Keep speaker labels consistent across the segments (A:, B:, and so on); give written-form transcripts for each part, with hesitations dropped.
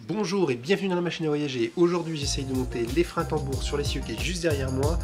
A: Bonjour et bienvenue dans la machine à voyager. Aujourd'hui j'essaye de monter les freins tambours sur l'essieu qui est juste derrière moi.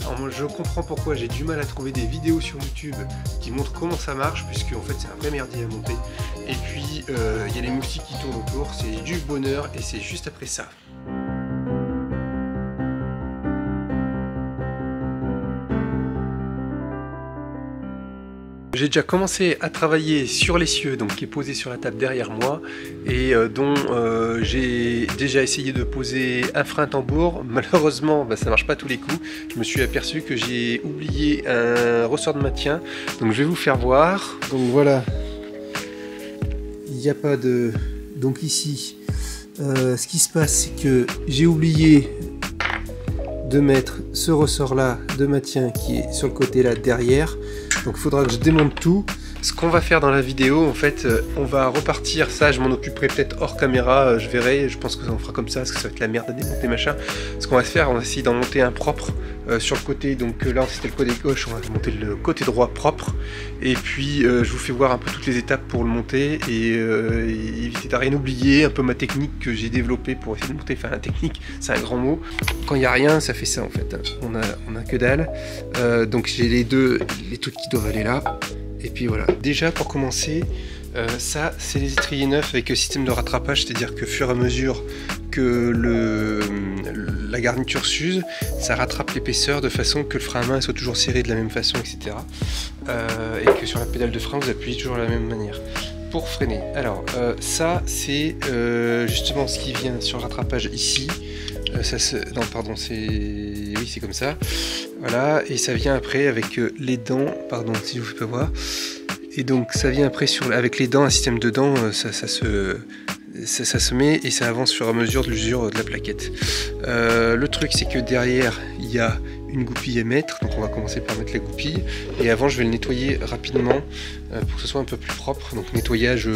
A: Alors moi je comprends pourquoi j'ai du mal à trouver des vidéos sur YouTube qui montrent comment ça marche, puisque en fait c'est un vrai merdier à monter. Et puis il y a les moustiques qui tournent autour, c'est du bonheur et c'est juste après ça. J'ai déjà commencé à travailler sur l'essieu, donc qui est posé sur la table derrière moi, et dont j'ai déjà essayé de poser un frein tambour. Malheureusement, ça marche pas tous les coups. Je me suis aperçu que j'ai oublié un ressort de maintien, donc je vais vous faire voir. Donc voilà, il n'y a pas de... Donc ici, ce qui se passe, c'est que j'ai oublié de mettre ce ressort là de maintien qui est sur le côté là derrière. Donc il faudra que je démonte tout. Ce qu'on va faire dans la vidéo, en fait, on va repartir. Ça, je m'en occuperai peut-être hors caméra, je verrai. Je pense que ça on fera comme ça, parce que ça va être la merde à démonter machin. Ce qu'on va se faire, on va essayer d'en monter un propre sur le côté. Donc là, c'était le côté gauche, on va monter le côté droit propre. Et puis, je vous fais voir un peu toutes les étapes pour le monter et éviter de rien oublier. Un peu ma technique que j'ai développée pour essayer de monter. Enfin, la technique, c'est un grand mot. Quand il n'y a rien, ça fait ça en fait. On a que dalle. Donc j'ai les trucs qui doivent aller là. Et puis voilà, déjà pour commencer, ça c'est les étriers neufs avec le système de rattrapage, c'est-à-dire que au fur et à mesure que la garniture s'use, ça rattrape l'épaisseur de façon que le frein à main soit toujours serré de la même façon, etc. Et que sur la pédale de frein vous appuyez toujours de la même manière pour freiner. Alors ça c'est justement ce qui vient sur le rattrapage ici. Non pardon, oui c'est comme ça, voilà, et ça vient après avec les dents, pardon si je vous fais pas voir, et donc ça vient après avec les dents, un système de dents, ça se met et ça avance sur à mesure de l'usure de la plaquette. Le truc c'est que derrière il y a une goupille à mettre, donc on va commencer par mettre la goupille, et avant je vais le nettoyer rapidement pour que ce soit un peu plus propre. Donc nettoyage,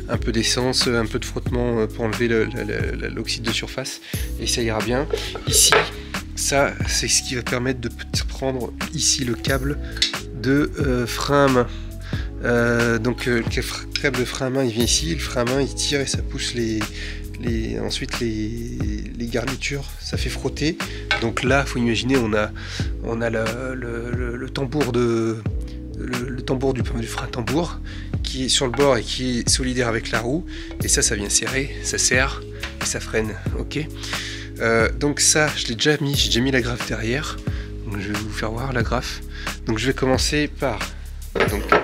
A: un peu d'essence, un peu de frottement pour enlever l'oxyde de surface, et ça ira bien. Ici, ça c'est ce qui va permettre de prendre ici le câble de frein à main. Donc le câble de frein à main il vient ici, le frein à main il tire et ça pousse ensuite les garnitures, ça fait frotter. Donc là, faut imaginer, on a le tambour du frein tambour qui est sur le bord et qui est solidaire avec la roue. Et ça vient serrer, ça serre et ça freine. Ok. Donc ça, j'ai déjà mis la graffe derrière. Donc je vais vous faire voir la graffe. Donc je vais commencer par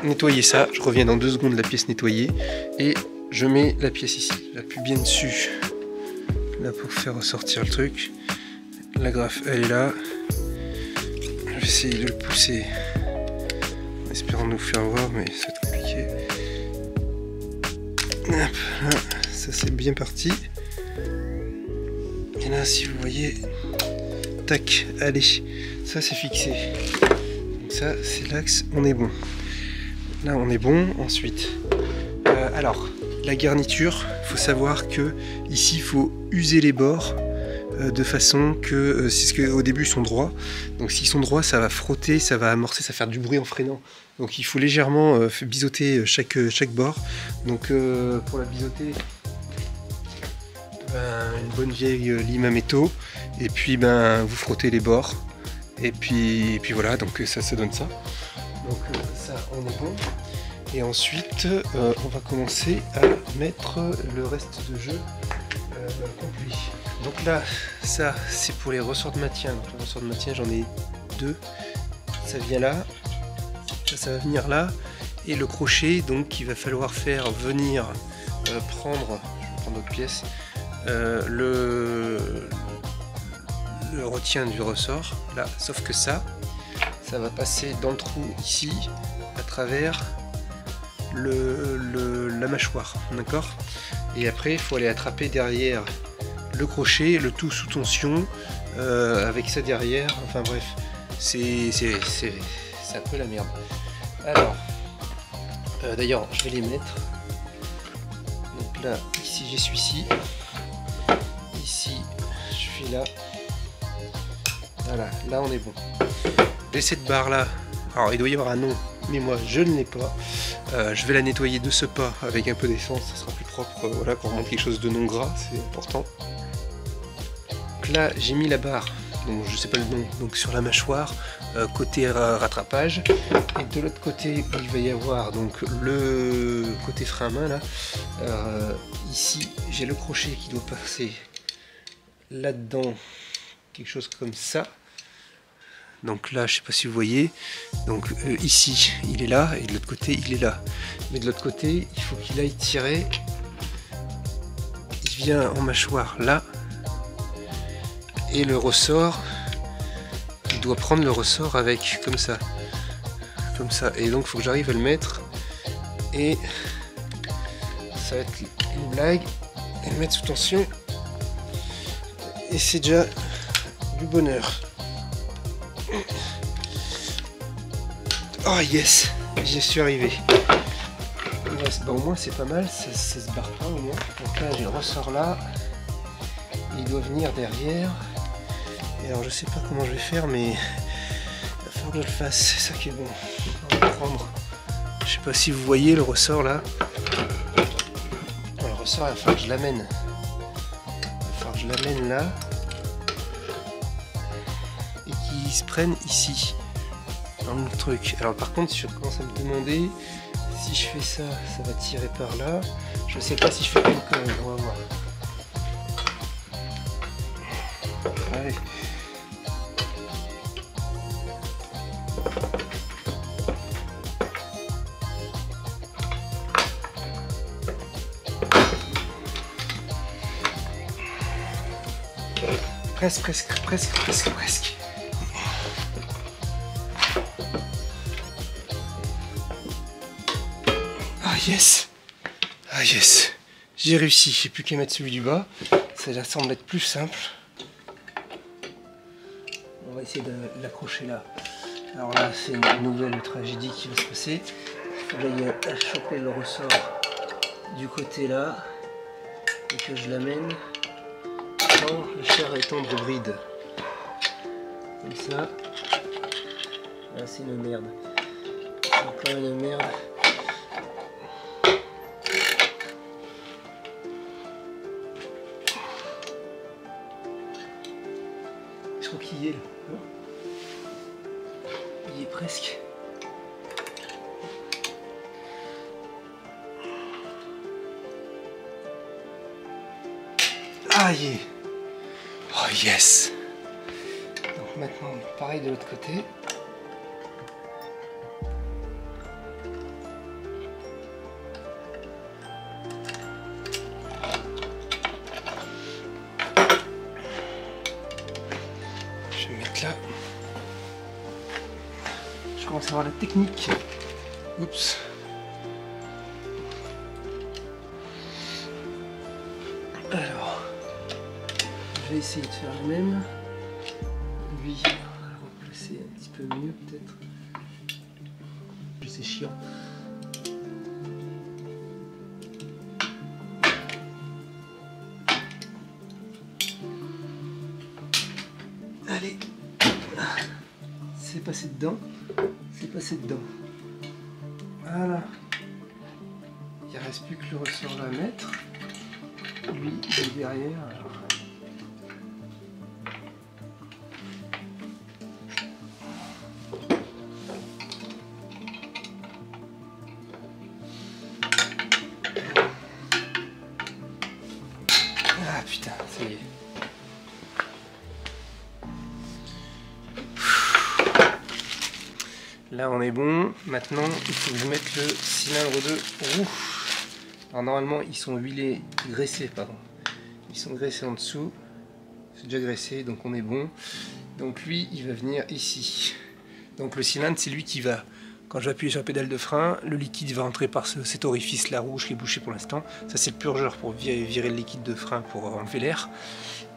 A: nettoyer ça. Je reviens dans 2 secondes, la pièce nettoyée, et je mets la pièce ici. J'appuie bien dessus, là, pour faire ressortir le truc. La graffe, elle est là. Je vais essayer de le pousser en espérant nous faire voir, mais c'est compliqué. Hop, là, ça c'est bien parti. Et là, si vous voyez, tac, allez, ça c'est fixé. Donc ça, c'est l'axe, on est bon. Là, on est bon. Ensuite, alors, la garniture, il faut savoir que ici, il faut user les bords de façon que, c'est ce qu'au début ils sont droits. Donc s'ils sont droits, ça va frotter, ça va amorcer, ça va faire du bruit en freinant. Donc il faut légèrement biseauter chaque bord. Donc pour la biseauter, une bonne vieille lime à métaux, et puis vous frottez les bords, et puis voilà, donc ça donne ça. Donc ça, on est bon. Et ensuite, on va commencer à mettre le reste de jeu complet. Donc là, ça c'est pour les ressorts de maintien. Donc les ressorts de maintien, j'en ai 2. Ça vient là, ça va venir là, et le crochet, donc il va falloir faire venir je vais prendre d'autres pièces, le retien du ressort là, sauf que ça va passer dans le trou ici à travers la mâchoire, d'accord. Et après il faut aller attraper derrière le crochet, le tout sous tension, avec ça derrière. Enfin bref, c'est un peu la merde. Alors d'ailleurs je vais les mettre. Donc là, ici j'ai celui-ci, ici je fais là, voilà, là on est bon. J'ai cette barre là, alors il doit y avoir un nom, mais moi je ne l'ai pas. Je vais la nettoyer de ce pas avec un peu d'essence, ça sera plus propre. propre, voilà, qu'on remonte quelque chose de non gras, c'est important. Donc là j'ai mis la barre, donc je sais pas le nom, donc sur la mâchoire, côté rattrapage, et de l'autre côté il va y avoir donc le côté frein à main là. Ici j'ai le crochet qui doit passer là-dedans, quelque chose comme ça. Donc là je sais pas si vous voyez, donc ici il est là et de l'autre côté il est là, mais de l'autre côté il faut qu'il aille tirer, il vient en mâchoire là, et le ressort il doit prendre le ressort avec, comme ça, et donc il faut que j'arrive à le mettre, et ça va être une blague, et le mettre sous tension, et c'est déjà du bonheur. Oh yes, j'y suis arrivé. Bon, au moins c'est pas mal, ça se barre pas au moins. Donc là j'ai le ressort là, il doit venir derrière. Et alors je sais pas comment je vais faire, mais il va falloir que je le fasse, c'est ça qui est bon. On va prendre, je sais pas si vous voyez le ressort là. Le ressort il va falloir que je l'amène. Il va falloir que je l'amène là. Et qu'il se prenne ici. Dans le truc. Alors par contre, si je commence à me demander si je fais ça, ça va tirer par là. Je sais pas si je fais une connerie, on va voir. Allez. Presque. Ah yes, j'ai réussi, j'ai plus qu'à mettre celui du bas, ça semble être plus simple. On va essayer de l'accrocher là. Alors là c'est une nouvelle tragédie qui va se passer. Il faut que j'aille choper le ressort du côté là et que je l'amène dans le cher et tendre bride. Comme ça. Là c'est une merde. Encore une merde. Je crois qu'il y est là. Il y est presque. Ah, y est. Oh yes. Donc maintenant, pareil de l'autre côté. Je vais mettre là. Je commence à voir la technique. Oups. Alors, je vais essayer de faire le même. Lui, on va le replacer un petit peu mieux peut-être. C'est chiant. Allez, c'est passé dedans, voilà, il ne reste plus que le ressort là à mettre, lui il est derrière, alors. Ah putain, ça y est. Là on est bon, maintenant il faut que je mette le cylindre de roue. Alors normalement ils sont huilés, graissés pardon. Ils sont graissés en dessous, c'est déjà graissé donc on est bon. Donc lui il va venir ici. Donc le cylindre c'est lui qui va, quand je vais appuyer sur la pédale de frein, le liquide va rentrer par cet orifice là rouge qui est bouché pour l'instant. Ça c'est le purgeur pour virer le liquide de frein pour enlever l'air.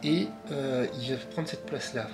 A: Et il va prendre cette place là.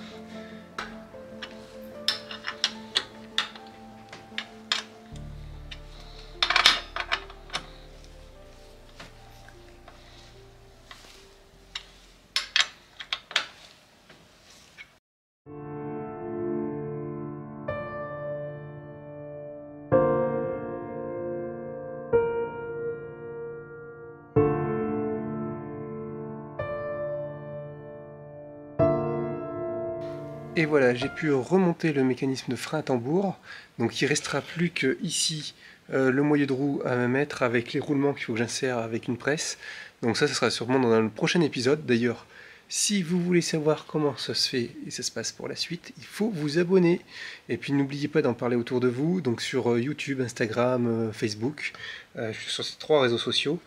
A: Et voilà, j'ai pu remonter le mécanisme de frein à tambour. Donc il restera plus que ici le moyeu de roue à mettre avec les roulements qu'il faut que j'insère avec une presse. Donc ça sera sûrement dans le prochain épisode. D'ailleurs, si vous voulez savoir comment ça se fait et ça se passe pour la suite, il faut vous abonner. Et puis n'oubliez pas d'en parler autour de vous, donc sur YouTube, Instagram, Facebook. Je suis sur ces 3 réseaux sociaux.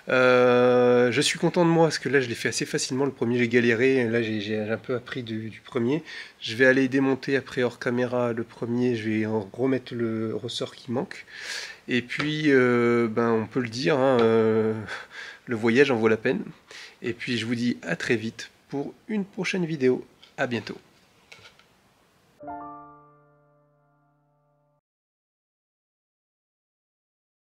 A: Je suis content de moi parce que là je l'ai fait assez facilement. Le premier j'ai galéré, là j'ai un peu appris du premier. Je vais aller démonter après hors caméra le premier, je vais en remettre le ressort qui manque. Et puis on peut le dire, hein, le voyage en vaut la peine. Et puis je vous dis à très vite pour une prochaine vidéo. À bientôt.